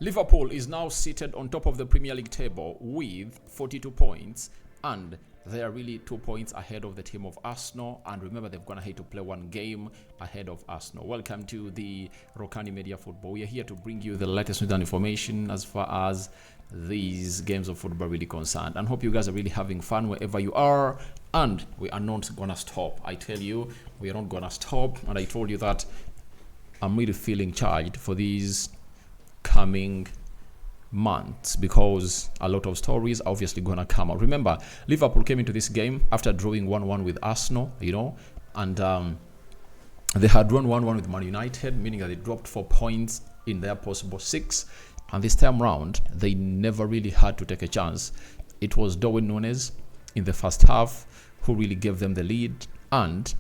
Liverpool is now seated on top of the Premier League table with 42 points, and they are really 2 points ahead of the team of Arsenal. And remember, they've gone ahead to play one game ahead of Arsenal. Welcome to the Rokani Media Football. We are here to bring you the latest news and information as far as these games of football really concerned, and hope you guys are really having fun wherever you are. And we are not gonna stop. I tell you, we are not gonna stop. And I told you that I'm really feeling charged for these coming months because a lot of stories are obviously gonna come out. Remember, Liverpool came into this game after drawing 1-1 with Arsenal, and they had drawn 1-1 with Man United, meaning that they dropped 4 points in their possible 6. And this time round, they never really had to take a chance. It was Darwin Núñez in the first half who really gave them the lead, and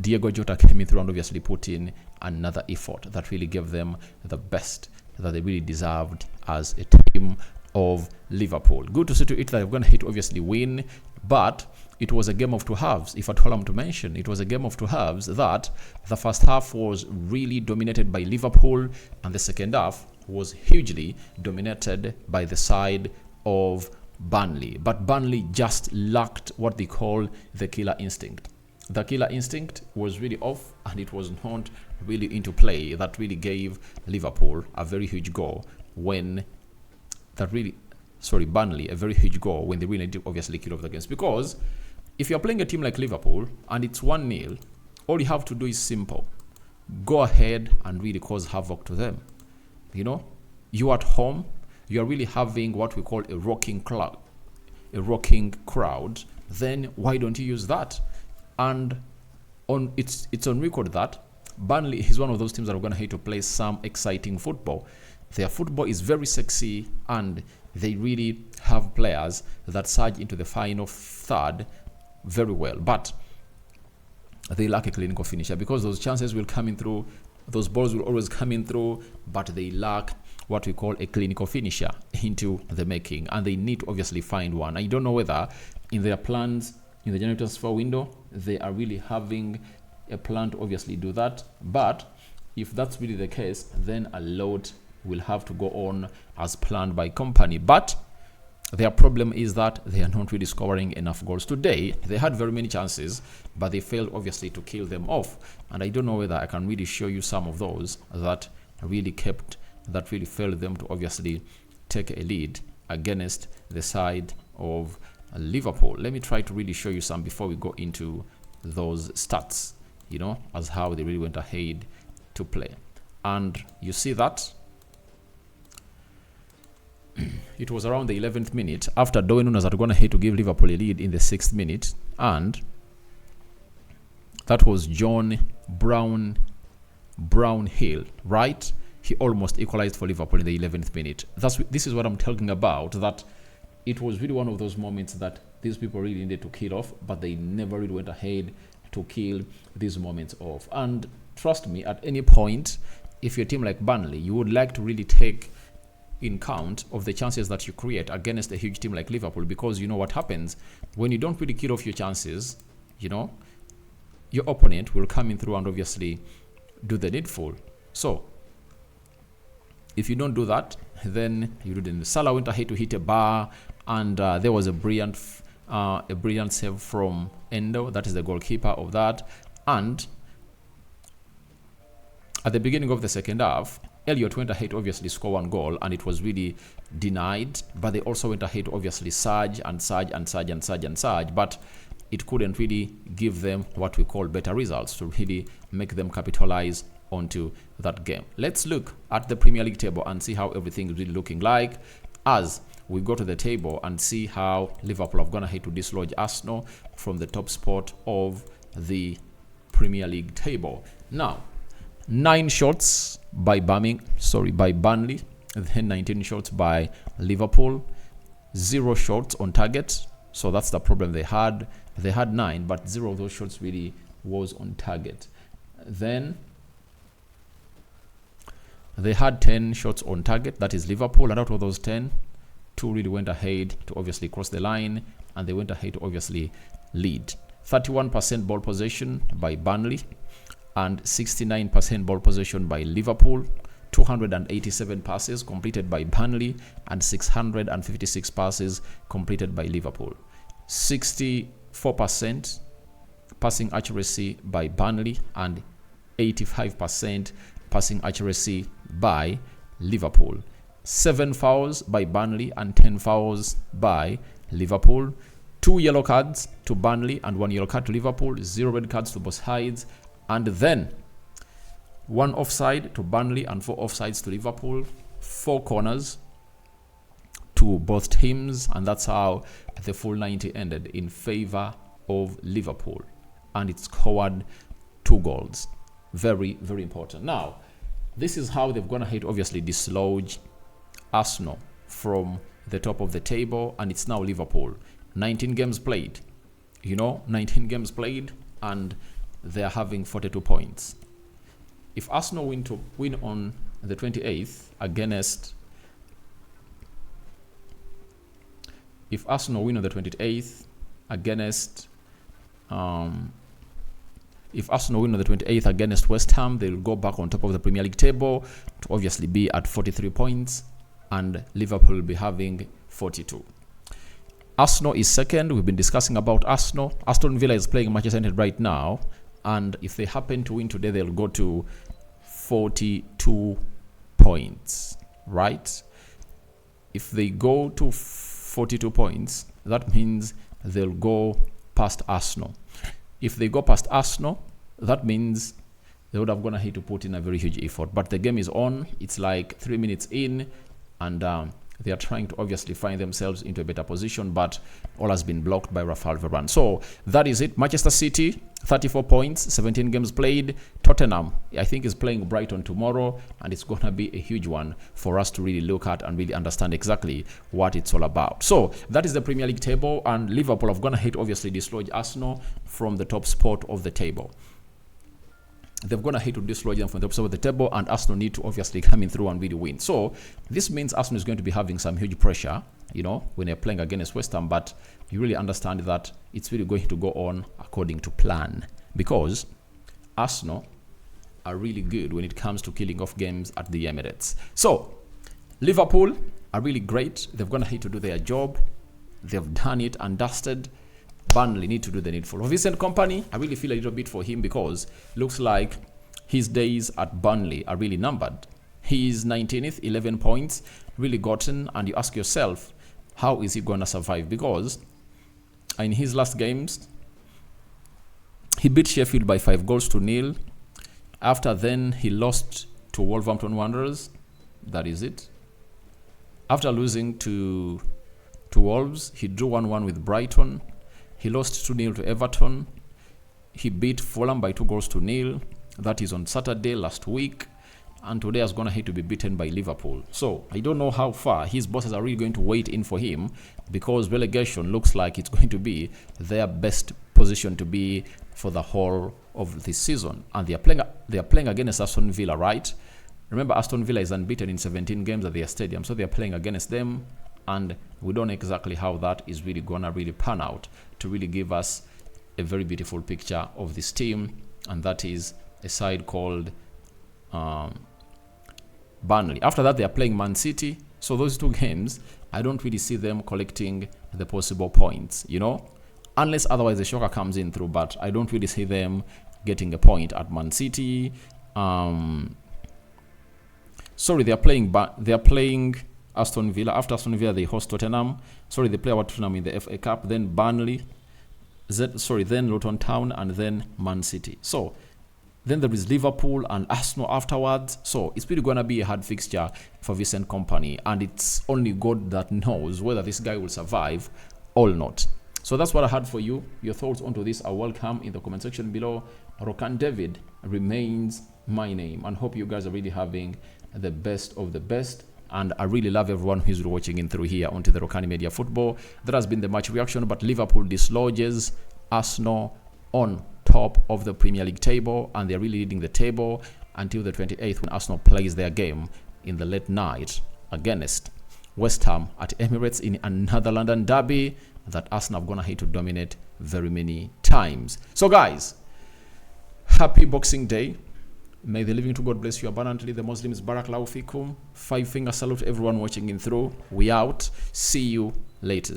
Diego Jota came in through and obviously put in another effort that really gave them the best that they really deserved as a team of Liverpool. Good to see to it that they're going to hit obviously win, but it was a game of two halves. If at all I'm to mention, it was a game of two halves that the first half was really dominated by Liverpool, and the second half was hugely dominated by the side of Burnley. But Burnley just lacked what they call the killer instinct. The killer instinct was really off, and it was not really into play. That really gave Liverpool a very huge goal when Burnley a very huge goal when they really need to obviously kill off the games. Because if you're playing a team like Liverpool and it's 1-0, all you have to do is simple. Go ahead and really cause havoc to them. You at home, you're really having what we call a rocking crowd. Then why don't you use that? And it's on record that Burnley is one of those teams that are going to hate to play some exciting football. Their football is very sexy, and they really have players that surge into the final third very well. But they lack a clinical finisher, because those chances will come in through, those balls will always come in through, but they lack what we call a clinical finisher into the making, and they need to obviously find one. I don't know whether in their plans in the January transfer window they are really having a plan to obviously do that, but if that's really the case, then a lot will have to go on as planned by company. But their problem is that they are not really scoring enough goals. Today they had very many chances, but they failed obviously to kill them off, and I don't know whether I can really show you some of those that really failed them to obviously take a lead against the side of Liverpool. Let me try to really show you some before we go into those stats, as how they really went ahead to play. And you see that it was around the 11th minute after Darwin Núñez had gone ahead to give Liverpool a lead in the 6th minute, and that was John Brownhill, right? He almost equalized for Liverpool in the 11th minute. This is what I'm talking about, that it was really one of those moments that these people really needed to kill off, but they never really went ahead to kill these moments off. And trust me, at any point, if you're a team like Burnley, you would like to really take in count of the chances that you create against a huge team like Liverpool, because you know what happens when you don't really kill off your chances. Your opponent will come in through and obviously do the needful. So if you don't do that, then you didn't. Salah went ahead to hit a bar, and there was a brilliant save from Endo, that is the goalkeeper of that. And at the beginning of the second half, Elliott went ahead to obviously score one goal, and it was really denied, but they also went ahead to obviously surge, but it couldn't really give them what we call better results to really make them capitalize onto that game. Let's look at the Premier League table and see how everything is really looking like as we go to the table and see how Liverpool have gone ahead to dislodge Arsenal from the top spot of the Premier League table. Now, 9 shots by Burnley, then 19 shots by Liverpool, 0 shots on target. So that's the problem they had. They had 9, but 0 of those shots really was on target. Then they had 10 shots on target, that is Liverpool, and out of those 10, 2 really went ahead to obviously cross the line, and they went ahead to obviously lead. 31% ball possession by Burnley, and 69% ball possession by Liverpool. 287 passes completed by Burnley and 656 passes completed by Liverpool. 64% passing accuracy by Burnley and 85% passing accuracy by Liverpool. 7 fouls by Burnley and 10 fouls by Liverpool. 2 yellow cards to Burnley and 1 yellow card to Liverpool. 0 red cards to both sides. And then 1 offside to Burnley and 4 offsides to Liverpool. 4 corners to both teams. And that's how the full 90 ended in favor of Liverpool. And it scored 2 goals. Very, very important. Now, this is how they've gone ahead, obviously, dislodge Arsenal from the top of the table. And it's now Liverpool. 19 games played. 19 games played. And they're having 42 points. If Arsenal win on the 28th against... If Arsenal win on the 28th against... if Arsenal win on the 28th against West Ham, they'll go back on top of the Premier League table to obviously be at 43 points. And Liverpool will be having 42. Arsenal is second. We've been discussing about Arsenal. Aston Villa is playing Manchester United right now. And if they happen to win today, they'll go to 42 points, right? If they go to 42 points, that means they'll go past Arsenal. If they go past Arsenal, that means they would have gone ahead to put in a very huge effort. But the game is on. It's like 3 minutes in, and they are trying to obviously find themselves into a better position, but all has been blocked by Rafael Varane. So that is it. Manchester City, 34 points, 17 games played. Tottenham, I think, is playing Brighton tomorrow, and it's going to be a huge one for us to really look at and really understand exactly what it's all about. So that is the Premier League table, and Liverpool have gone ahead, obviously, dislodge Arsenal from the top spot of the table. They've gone ahead to dislodge them from the top side of the table, and Arsenal need to obviously come in through and really win. So this means Arsenal is going to be having some huge pressure, when they're playing against West Ham. But you really understand that it's really going to go on according to plan, because Arsenal are really good when it comes to killing off games at the Emirates. So Liverpool are really great. They've gone ahead to do their job. They've done it and dusted. Burnley need to do the needful. For Vincent Kompany, I really feel a little bit for him, because looks like his days at Burnley are really numbered. He's 19th, 11 points, really gotten, and you ask yourself, how is he going to survive? Because in his last games, he beat Sheffield by 5-0. After then, he lost to Wolverhampton Wanderers. That is it. After losing to Wolves, he drew 1-1 with Brighton. He lost 2-0 to Everton. He beat Fulham by 2-0. That is on Saturday last week. And today has gone ahead to be beaten by Liverpool. So I don't know how far his bosses are really going to wait in for him, because relegation looks like it's going to be their best position to be for the whole of this season. And they are playing against Aston Villa, right? Remember, Aston Villa is unbeaten in 17 games at their stadium. So they are playing against them. And we don't know exactly how that is really going to really pan out to really give us a very beautiful picture of this team. And that is a side called Burnley. After that, they are playing Man City. So those 2 games, I don't really see them collecting the possible points, unless otherwise the shocker comes in through. But I don't really see them getting a point at Man City. Sorry, they are playing Aston Villa. After Aston Villa, they host Tottenham. Sorry, they play Tottenham in the FA Cup. Then Burnley. Then Luton Town, and then Man City. So then there is Liverpool and Arsenal afterwards. So it's really going to be a hard fixture for Vincent Kompany. And it's only God that knows whether this guy will survive or not. So that's what I had for you. Your thoughts onto this are welcome in the comment section below. Rokani David remains my name. And hope you guys are really having the best of the best. And I really love everyone who's watching in through here onto the Rokani Media Football. That has been the match reaction, but Liverpool dislodges Arsenal on top of the Premier League table, and they're really leading the table until the 28th when Arsenal plays their game in the late night against West Ham at Emirates in another London derby that Arsenal have gone ahead to dominate very many times. So guys, happy Boxing Day. May the living to God bless you abundantly. The Muslims, Barakallahu fikum. 5-finger salute everyone watching in through. We out. See you later.